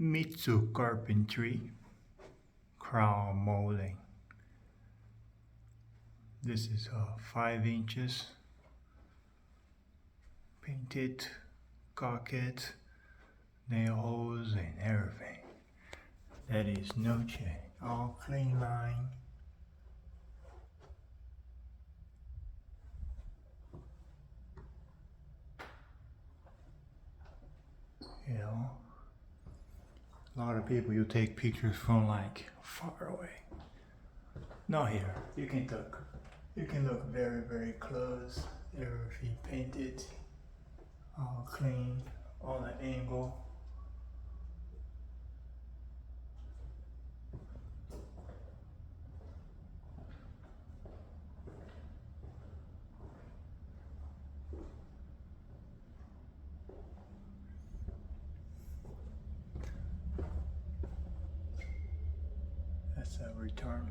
Mitsu carpentry crown molding. This is 5 inches painted, caulked, nail holes and everything. That is no change, all clean line. You know, a lot of people you take pictures from like far away. Not here. You can look very, very close. Everything painted, all clean, on an angle. That's a return.